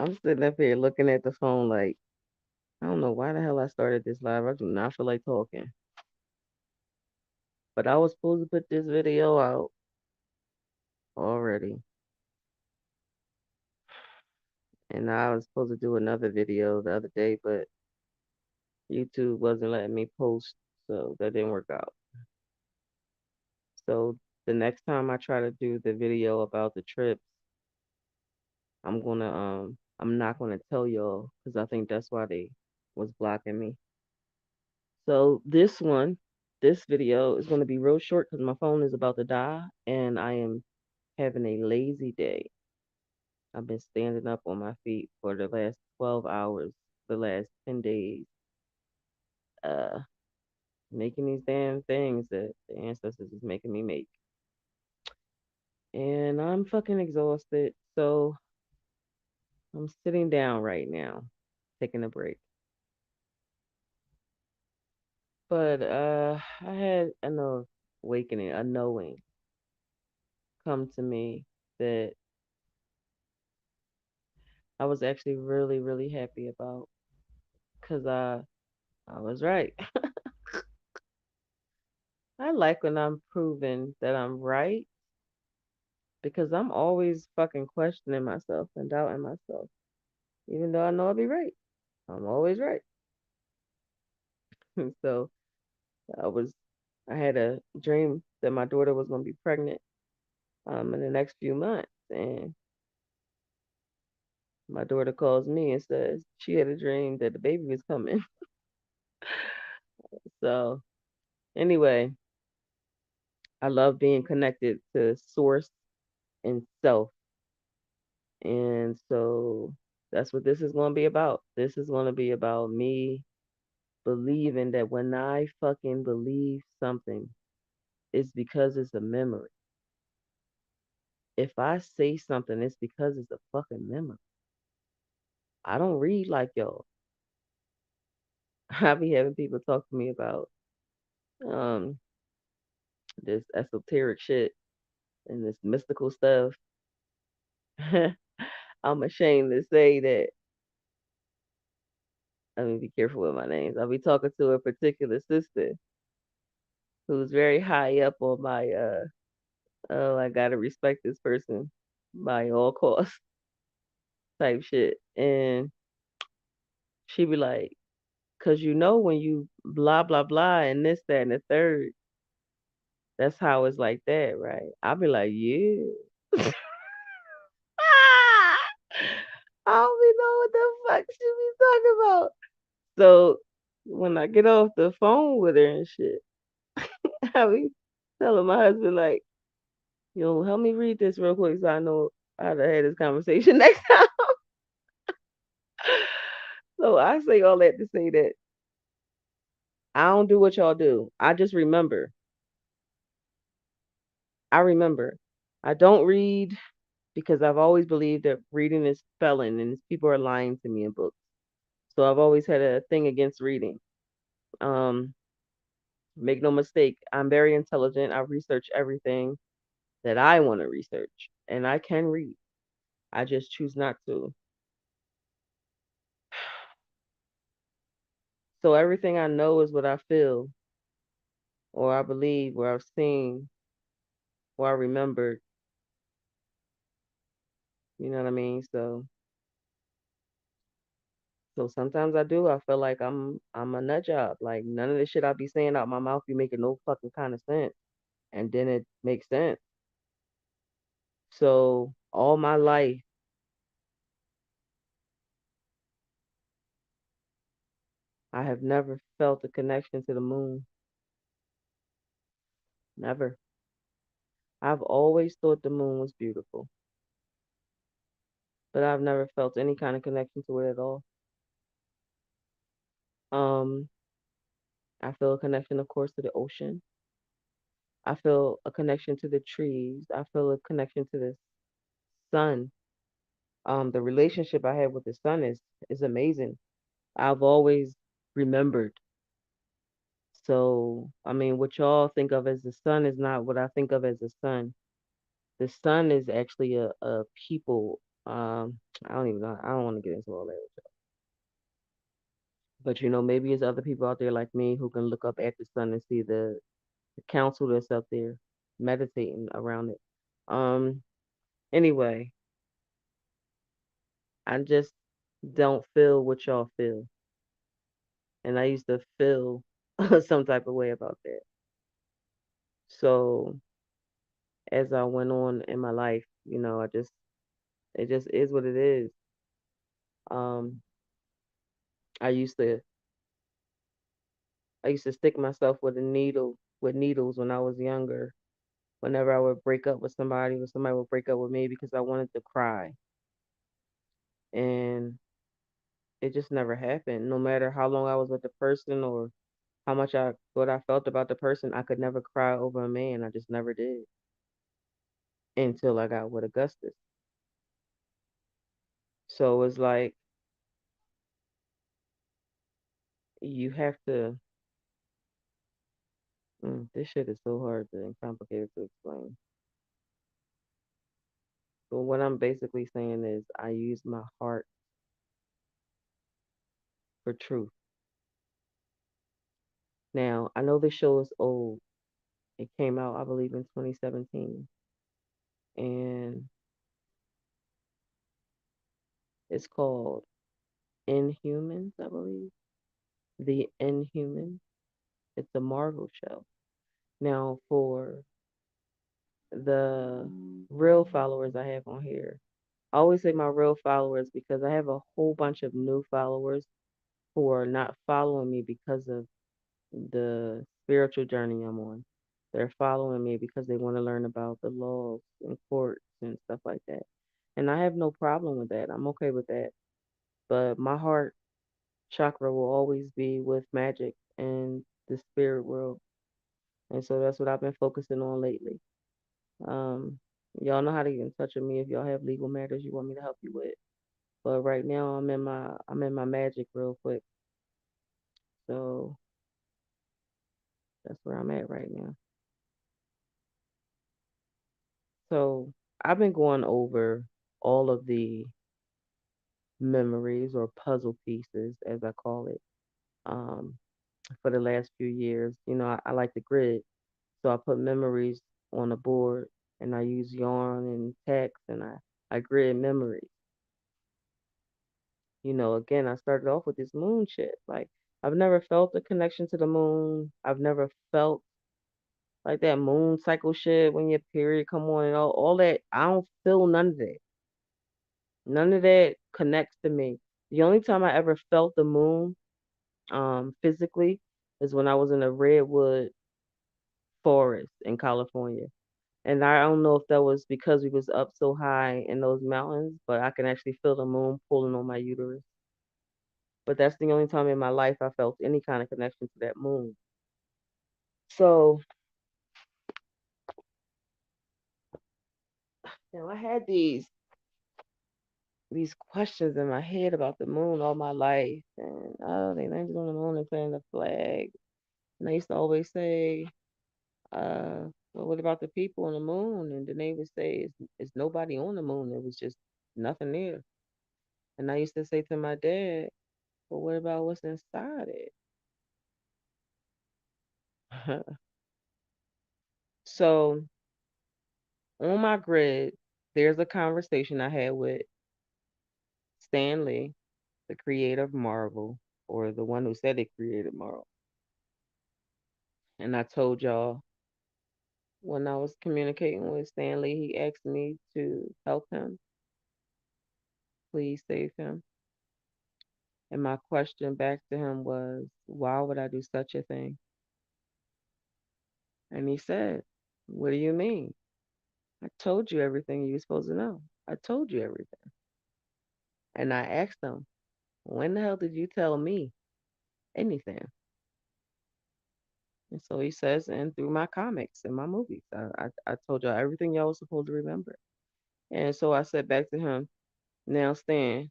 I'm sitting up here looking at the phone like, I don't know why the hell I started this live. I do not feel like talking. But I was supposed to put this video out already. And I was supposed to do another video the other day, but YouTube wasn't letting me post, so that didn't work out. So the next time I try to do the video about the trips, I'm not gonna tell y'all because I think that's why they was blocking me. So this video is gonna be real short because my phone is about to die and I am having a lazy day. I've been standing up on my feet for the last 12 hours, the last 10 days, uh, making these damn things that the ancestors is making me make. And I'm fucking exhausted. So I'm sitting down right now, taking a break. But I had an awakening, a knowing come to me that I was actually really, really happy about because I was right. I like when I'm proven that I'm right because I'm always fucking questioning myself and doubting myself, even though I know I'll be right. I'm always right. So I was, I had a dream that my daughter was going to be pregnant in the next few months, and my daughter calls me and says she had a dream that the baby was coming. So anyway, I love being connected to source and self, and so that's what this is going to be about. This is going to be about me believing that when I fucking believe something, it's because it's a memory. If I say something, it's because it's a fucking memory. I don't read like y'all. I be having people talk to me about um this esoteric shit and this mystical stuff. I'm ashamed to say that. Let me be careful with my names. I'll be talking to a particular sister who's very high up on my oh, I gotta respect this person by all costs type shit. And she be like, cause you know when you blah blah blah and this, that, and the third, that's how it's like that, right? I'll be like, yeah. I don't even know what the fuck she be talking about. So when I get off the phone with her and shit, I be telling my husband like, yo, help me read this real quick so I know how to have this conversation next time. So I say all that to say that I don't do what y'all do. I just remember. I remember. I don't read because I've always believed that reading is spelling and people are lying to me in books. So I've always had a thing against reading. Um, make no mistake, I'm very intelligent. I research everything that I want to research, and I can read. I just choose not to. So everything I know is what I feel, or I believe, or I've seen, or I remembered. You know what I mean? So sometimes I do. I feel like I'm a nut job. Like none of the shit I be saying out my mouth be making no fucking kind of sense, and then it makes sense. So all my life, I have never felt a connection to the moon. Never. I've always thought the moon was beautiful, but I've never felt any kind of connection to it at all. Um, I feel a connection, of course, to the ocean. I feel a connection to the trees. I feel a connection to the sun. The relationship I have with the sun is amazing. I've always remembered. So, I mean, what y'all think of as the sun is not what I think of as the sun. The sun is actually a people. I don't even know. I don't want to get into all that. But maybe there's other people out there like me who can look up at the sun and see the council that's up there meditating around it. Um, anyway, I just don't feel what y'all feel. And I used to feel some type of way about that. So as I went on in my life, it just is what it is. Um, I used to I used to stick myself with needles when I was younger. Whenever I would break up with somebody, or somebody would break up with me because I wanted to cry, and it just never happened. No matter how long I was with the person or how much I what I felt about the person, I could never cry over a man. I just never did until I got with Augustus. So it's like you have to. This shit is so hard and complicated to explain. But what I'm basically saying is I use my heart for truth. Now, I know this show is old. It came out, I believe, in 2017. And it's called Inhumans, I believe. The Inhumans. It's a Marvel show. Now, for the real followers I have on here, I always say my real followers because I have a whole bunch of new followers who are not following me because of the spiritual journey I'm on. They're following me because they want to learn about the laws and courts and stuff like that. And I have no problem with that. I'm okay with that. But my heart chakra will always be with magic and the spirit world. And so that's what I've been focusing on lately. Um, y'all know how to get in touch with me if y'all have legal matters you want me to help you with. But right now I'm in my magic real quick. So that's where I'm at right now. So I've been going over all of the memories or puzzle pieces, as I call it, um, for the last few years. I like the grid, so I put memories on a board, and I use yarn and text, and I grid memories. Again, I started off with this moon shit. Like I've never felt a connection to the moon. I've never felt like that moon cycle shit when your period come on and all that. I don't feel none of that. None of that connects to me. The only time I ever felt the moon, physically, is when I was in a redwood forest in California. And I don't know if that was because we was up so high in those mountains, but I can actually feel the moon pulling on my uterus. But that's the only time in my life I felt any kind of connection to that moon. So I had these questions in my head about the moon all my life, and they landed on the moon and planted a flag. And I used to always say, well, what about the people on the moon? And then they would say, it's nobody on the moon. It was just nothing there. And I used to say to my dad, well, what about what's inside it? So on my grid, there's a conversation I had with Stan Lee, the creator of Marvel, or the one who said he created Marvel. And I told y'all when I was communicating with Stan Lee, he asked me to help him, please save him. And my question back to him was, why would I do such a thing? And he said, what do you mean? I told you everything you were supposed to know. I told you everything. And I asked him, when the hell did you tell me anything? And so he says, and through my comics and my movies, I told y'all everything y'all was supposed to remember. And so I said back to him, now Stan,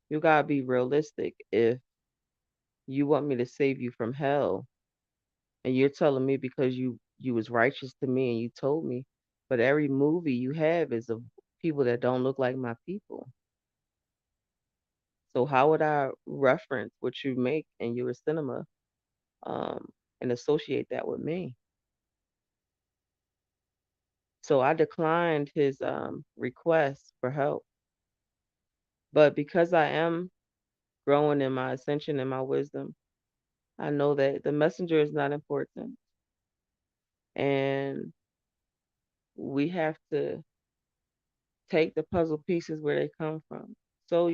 you gotta be realistic. If you want me to save you from hell, and you're telling me because you was righteous to me and you told me, but every movie you have is people that don't look like my people. So how would I reference what you make in your cinema, um, and associate that with me? So I declined his request for help. But because I am growing in my ascension and my wisdom, I know that the messenger is not important, and we have to take the puzzle pieces where they come from. So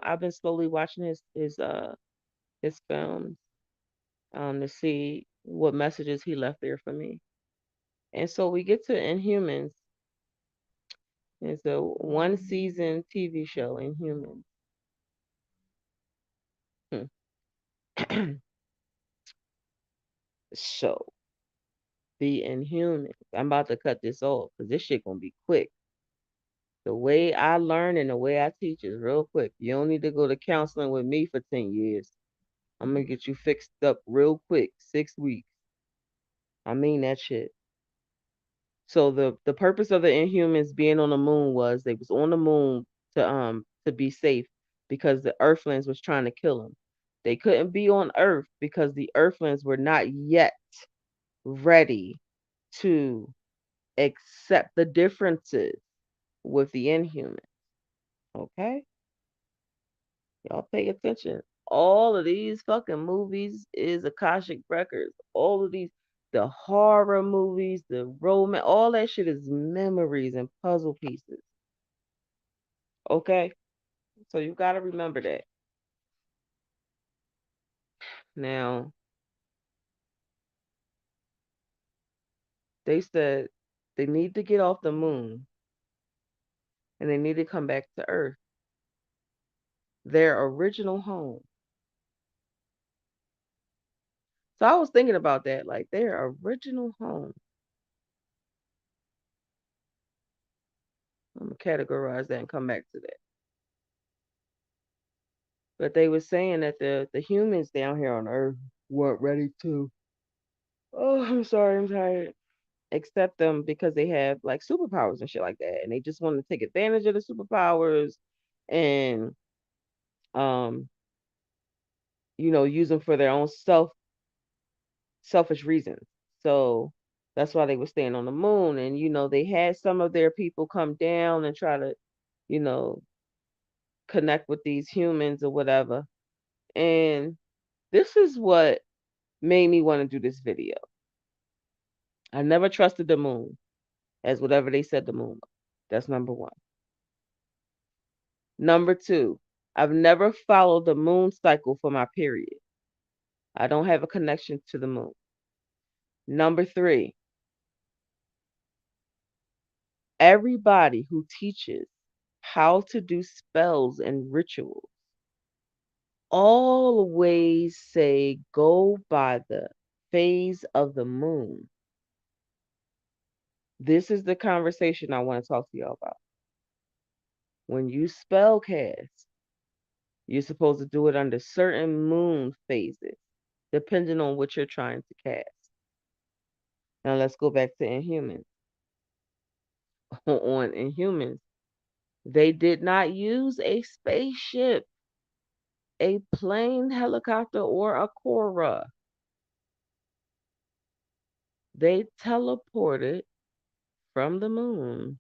I've been slowly watching his films, to see what messages he left there for me. And so we get to Inhumans. It's a one season TV show, Inhumans. So the Inhumans. I'm about to cut this off because this shit gonna be quick. The way I learn and the way I teach is real quick. You don't need to go to counseling with me for 10 years. I'm gonna get you fixed up real quick, 6 weeks. I mean that shit. So the purpose of the Inhumans being on the moon was they was on the moon to be safe because the Earthlings was trying to kill them. They couldn't be on Earth because the Earthlings were not yet ready to accept the differences with the Inhumans. Okay? Y'all pay attention. All of these fucking movies is Akashic Records. All of these, the horror movies, the romance, all that shit is memories and puzzle pieces. Okay? So you gotta remember that. Now, they said they need to get off the moon and they need to come back to Earth, their original home. So I was thinking about that, like their original home. I'm gonna categorize that and come back to that. But they were saying that the humans down here on Earth weren't ready to. Oh, I'm sorry, I'm tired. Accept them because they have like superpowers and shit like that, and they just want to take advantage of the superpowers and um use them for their own selfish reasons. So that's why they were staying on the moon, and they had some of their people come down and try to you know connect with these humans or whatever. And this is what made me want to do this video. I never trusted the moon as whatever they said the moon was. That's number one. Number two, I've never followed the moon cycle for my period. I don't have a connection to the moon. Number three, everybody who teaches how to do spells and rituals always say go by the phase of the moon. This is the conversation I want to talk to y'all about. When you spell cast, you're supposed to do it under certain moon phases, depending on what you're trying to cast. Now let's go back to Inhumans. On Inhumans, they did not use a spaceship, a plane, helicopter, or a Cora. They teleported from the moon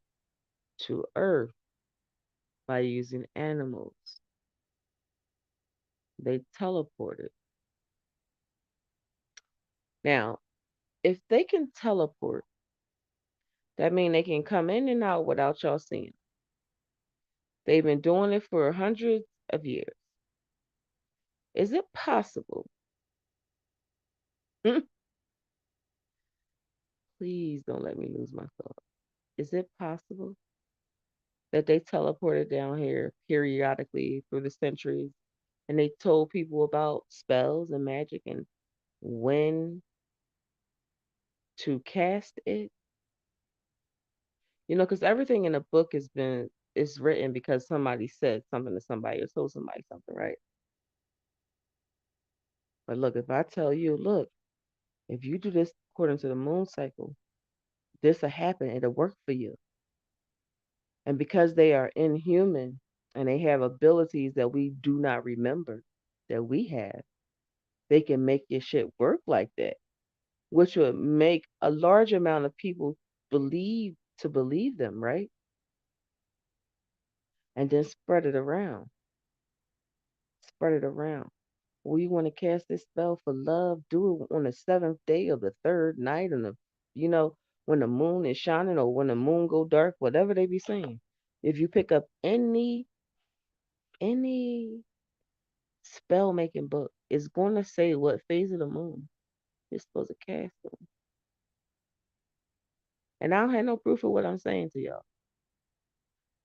to Earth by using animals. They teleported. Now, if they can teleport, that means they can come in and out without y'all seeing. They've been doing it for hundreds of years. Is it possible? Please don't let me lose my thought. Is it possible that they teleported down here periodically through the centuries and they told people about spells and magic and when to cast it? Because everything in a book is written because somebody said something to somebody or told somebody something, right? But look, if I tell you, look, if you do this according to the moon cycle, this will happen. It'll work for you. And because they are inhuman and they have abilities that we do not remember that we have, they can make your shit work like that, which would make a large amount of people believe them, right? And then spread it around. Spread it around. Well, you want to cast this spell for love, do it on the seventh day of the third night and you know, when the moon is shining or when the moon go dark, whatever they be saying. If you pick up any spell making book, it's going to say what phase of the moon you're supposed to cast them. And I don't have no proof of what I'm saying to y'all.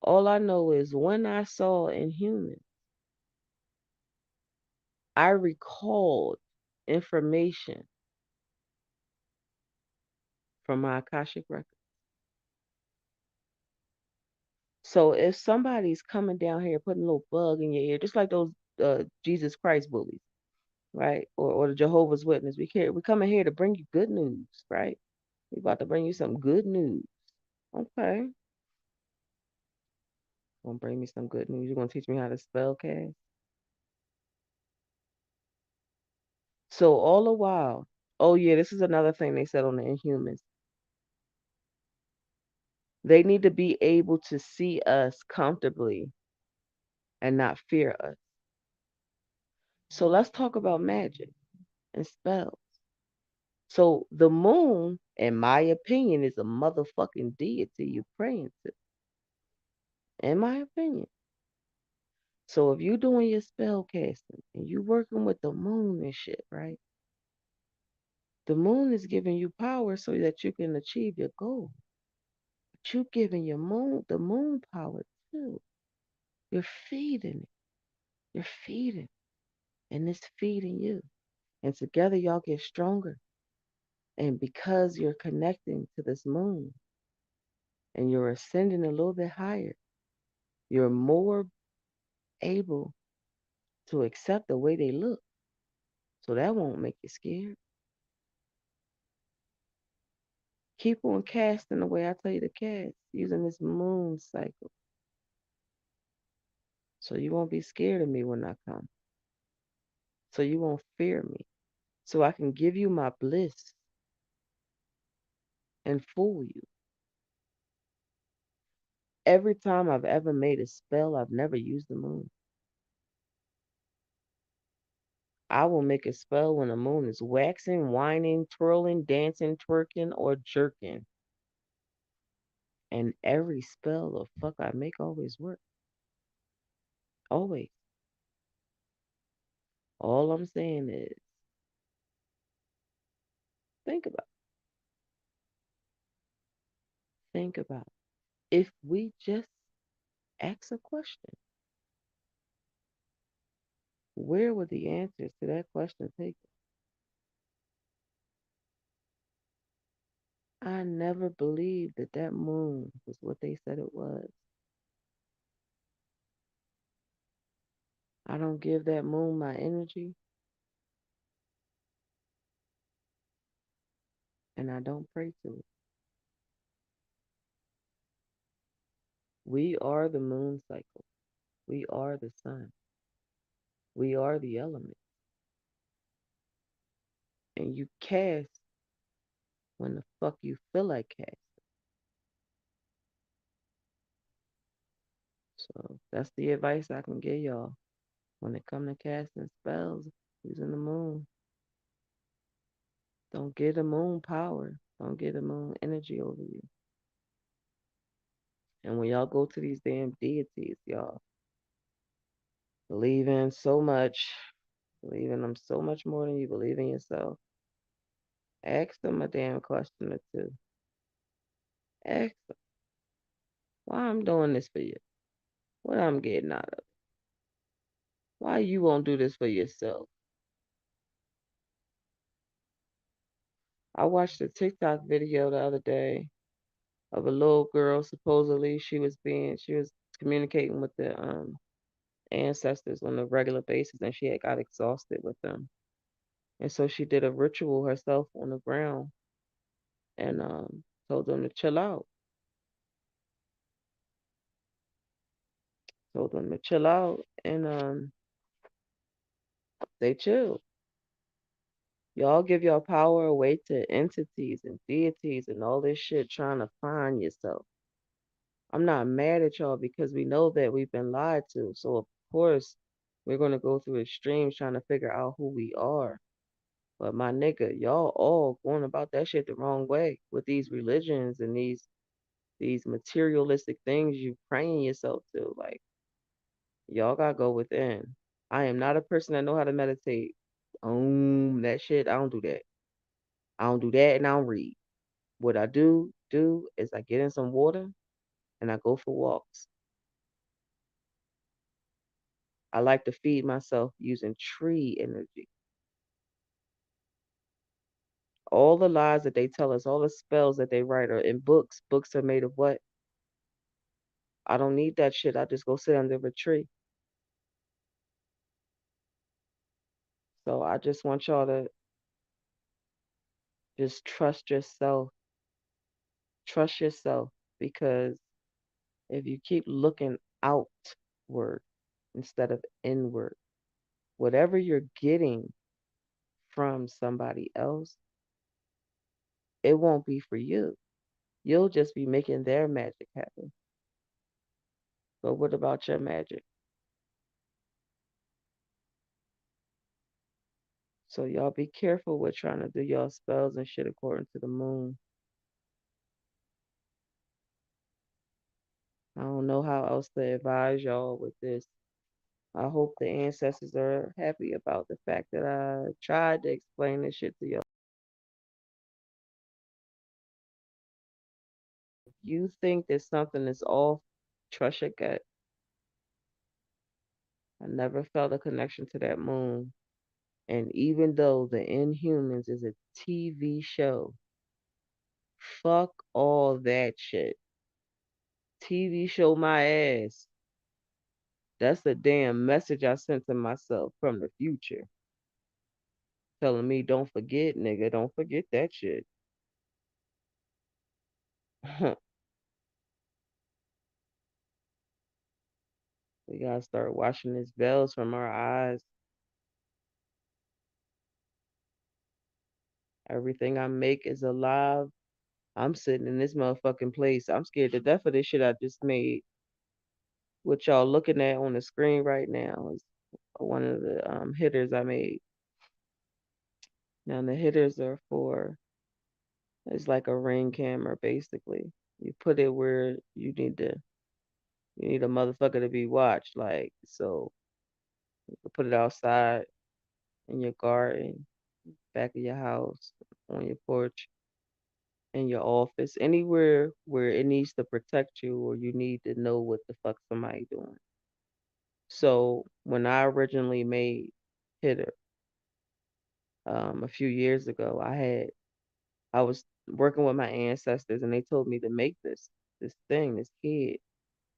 All I know is when I saw Inhuman, I recalled information from my Akashic record. So if somebody's coming down here putting a little bug in your ear, just like those Jesus Christ bullies, right? Or the Jehovah's Witness, we coming here to bring you good news, right? We about to bring you some good news. Okay. Gonna bring me some good news. You're gonna teach me how to spell cast. So all the while, oh yeah, this is another thing they said on the Inhumans. They need to be able to see us comfortably and not fear us. So let's talk about magic and spells. So the moon, in my opinion, is a motherfucking deity you're praying to. In my opinion. So if you're doing your spell casting and you working with the moon and shit, right? The moon is giving you power so that you can achieve your goal. But you giving the moon power too. You're feeding it. You're feeding. And it's feeding you. And together y'all get stronger. And because you're connecting to this moon and you're ascending a little bit higher, you're more able to accept the way they look. So that won't make you scared. Keep on casting the way I tell you to cast, using this moon cycle. So you won't be scared of me when I come. So you won't fear me. So I can give you my bliss and fool you. Every time I've ever made a spell, I've never used the moon. I will make a spell when the moon is waxing, whining, twirling, dancing, twerking, or jerking. And every spell or fuck I make always work. Always. All I'm saying is think about think about if we just ask a question, where would the answers to that question take us? I never believed that that moon was what they said it was. I don't give that moon my energy and I don't pray to it. We are the moon cycle. We are the sun. We are the element. And you cast when the fuck you feel like cast. So that's the advice I can give y'all when it come to casting spells using the moon. Don't get the moon power. Don't get the moon energy over you. And when y'all go to these damn deities, y'all believe in so much, believe in them so much more than you believe in yourself. Ask them a damn question or two. Ask them why I'm doing this for you. What I'm getting out of it. Why you won't do this for yourself. I watched a TikTok video the other day of a little girl. Supposedly she was communicating with the ancestors on a regular basis and she had got exhausted with them. And so she did a ritual herself on the ground and told them to chill out. Told them to chill out, and they chill. Y'all give your power away to entities and deities and all this shit trying to find yourself. I'm not mad at y'all because we know that we've been lied to. So of course we're gonna go through extremes trying to figure out who we are. But my nigga, y'all all going about that shit the wrong way with these religions and these materialistic things you praying yourself to. Like y'all gotta go within. I am not a person that know how to meditate. That shit, I don't do that. I don't do that and I don't read. What I do is I get in some water and I go for walks. I like to feed myself using tree energy. All the lies that they tell us, all the spells that they write are in books. Books are made of what? I don't need that shit. I just go sit under a tree. So I just want y'all to just trust yourself. Trust yourself because if you keep looking outward instead of inward, whatever you're getting from somebody else, it won't be for you. You'll just be making their magic happen. But what about your magic? So y'all be careful with trying to do y'all spells and shit according to the moon. I don't know how else to advise y'all with this. I hope the ancestors are happy about the fact that I tried to explain this shit to y'all. If you think that something is off, trust your gut. I never felt a connection to that moon. And even though The Inhumans is a TV show, fuck all that shit. TV show my ass. That's the damn message I sent to myself from the future. Telling me, don't forget, nigga, don't forget that shit. We gotta start washing these veils from our eyes. Everything I make is alive. I'm sitting in this motherfucking place. I'm scared to death of this shit I just made. What y'all looking at on the screen right now is one of the hitters I made. Now the hitters are for, it's like a ring camera basically. You put it where you need a motherfucker to be watched. Like, so you can put it outside in your garden, back of your house, on your porch, in your office, anywhere where it needs to protect you or you need to know what the fuck somebody doing. So when I originally made Hitter, a few years ago, I was working with my ancestors and they told me to make this thing, this kid,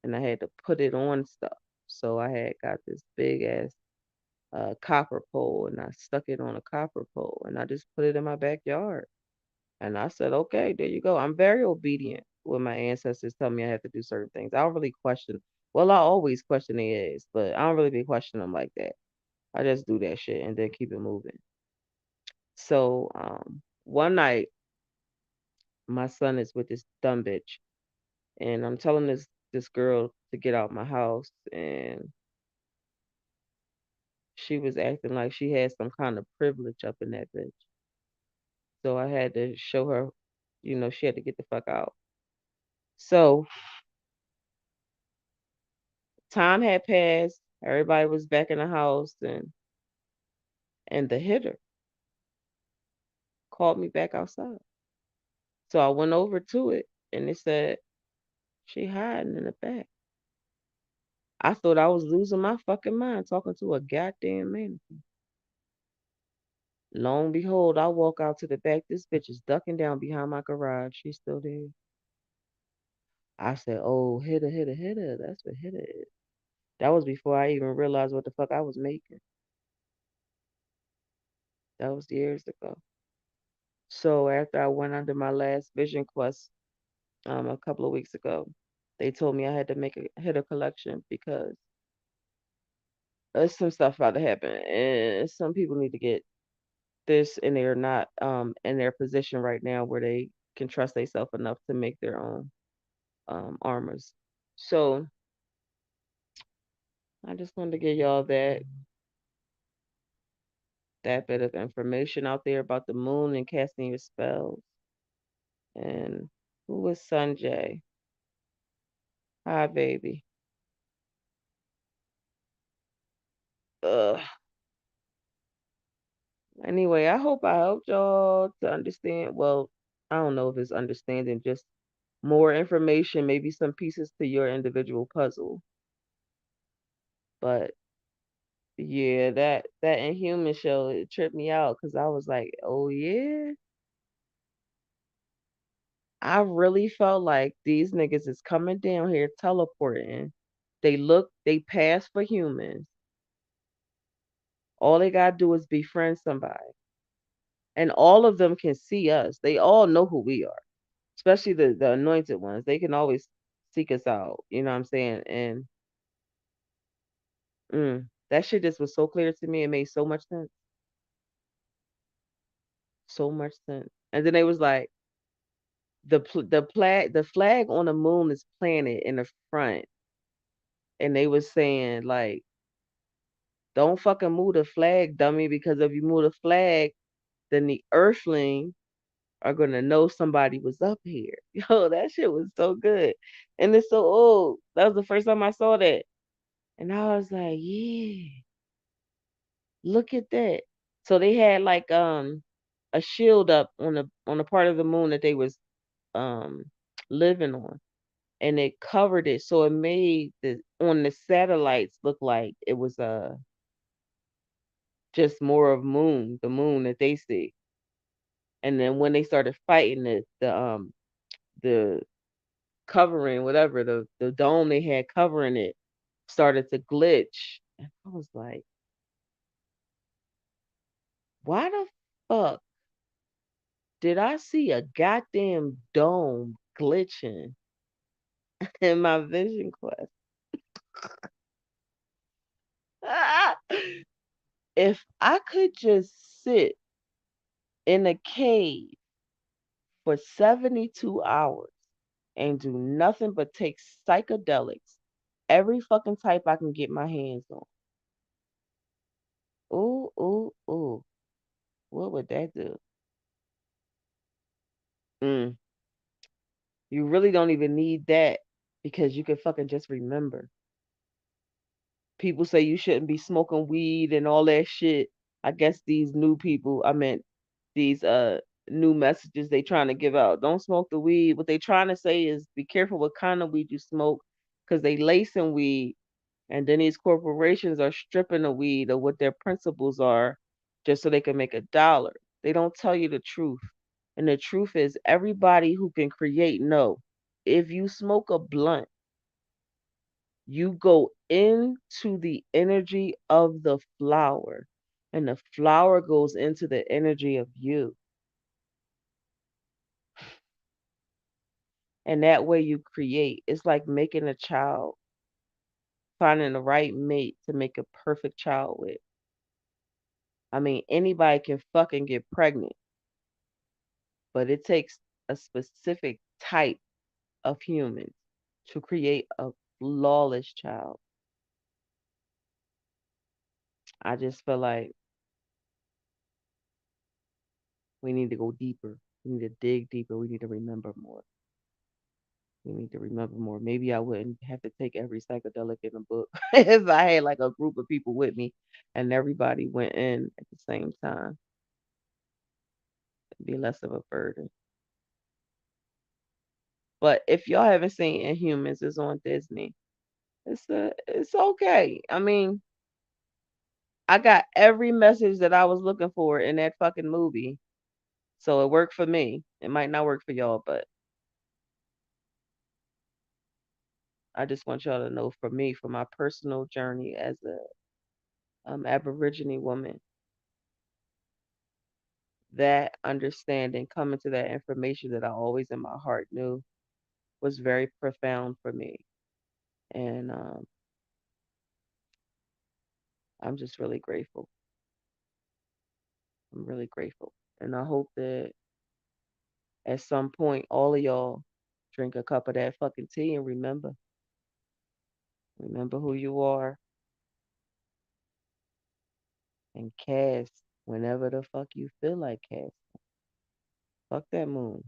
and I had to put it on stuff. So I had got this big ass copper pole and I stuck it on a copper pole and I just put it in my backyard. And I said, okay, there you go. I'm very obedient when my ancestors tell me I have to do certain things. I don't really question. Well, I always question their ass, but I don't really be questioning them like that. I just do that shit and then keep it moving. So one night, my son is with this dumb bitch, and I'm telling this girl to get out my house, and she was acting like she had some kind of privilege up in that bitch. So I had to show her, she had to get the fuck out. So time had passed, everybody was back in the house, and the hitter called me back outside. So I went over to it and it said, she hiding in the back. I thought I was losing my fucking mind talking to a goddamn man. Long behold, I walk out to the back. This bitch is ducking down behind my garage. She's still there. I said, oh, hitter, hitter, hitter. That's what hitter is. That was before I even realized what the fuck I was making. That was years ago. So after I went under my last vision quest a couple of weeks ago, they told me I had to make a hitter collection because There's some stuff about to happen, and some people need to get this, and they're not in their position right now where they can trust themselves enough to make their own armors. So I just wanted to give y'all that bit of information out there about the moon and casting your spells. And who was Sanjay? Hi, baby. Ugh. Anyway, I hope I helped y'all to understand. Well, I don't know if it's understanding, just more information, maybe some pieces to your individual puzzle. But yeah, that Inhuman show, it tripped me out because I was like, oh yeah. I really felt like these niggas is coming down here teleporting. They pass for humans. All they gotta do is befriend somebody. And all of them can see us. They all know who we are. Especially the anointed ones. They can always seek us out. You know what I'm saying? And that shit just was so clear to me. It made so much sense. So much sense. And then they was like, the flag on the moon is planted in the front. And they was saying like, don't fucking move the flag, dummy, because if you move the flag, then the earthling are gonna know somebody was up here. Yo, that shit was so good. And it's so old. That was the first time I saw that. And I was like, yeah, look at that. So they had like a shield up on the part of the moon that they was um living on. And it covered it. So it made the on the satellites look like it was just more of the moon that they see. And then when they started fighting it, the covering, whatever, the dome they had covering it started to glitch. And I was like, why the fuck did I see a goddamn dome glitching in my vision quest? If I could just sit in a cave for 72 hours and do nothing but take psychedelics, every fucking type I can get my hands on. Ooh, ooh, ooh. What would that do? Mm, you really don't even need that because you can fucking just remember. People say you shouldn't be smoking weed and all that shit. I guess these new people, I meant these new messages they trying to give out. Don't smoke the weed. What they trying to say is be careful what kind of weed you smoke because they lacing weed and then these corporations are stripping the weed of what their principles are just so they can make $1. They don't tell you the truth. And the truth is everybody who can create know. If you smoke a blunt, you go into the energy of the flower and the flower goes into the energy of you. And that way you create. It's like making a child, finding the right mate to make a perfect child with. I mean, anybody can fucking get pregnant, but it takes a specific type of human to create a flawless child. I just feel like we need to go deeper. We need to dig deeper. We need to remember more. We need to remember more. Maybe I wouldn't have to take every psychedelic in the book if I had like a group of people with me and everybody went in at the same time. It'd be less of a burden. But if y'all haven't seen Inhumans, it's on Disney. It's okay. I mean, I got every message that I was looking for in that fucking movie. So it worked for me. It might not work for y'all, but I just want y'all to know for me, for my personal journey as a Aborigine woman, that understanding, coming to that information that I always in my heart knew was very profound for me. And I'm just really grateful. I'm really grateful. And I hope that at some point, all of y'all drink a cup of that fucking tea and remember who you are and cast whenever the fuck you feel like cast. Fuck that moon.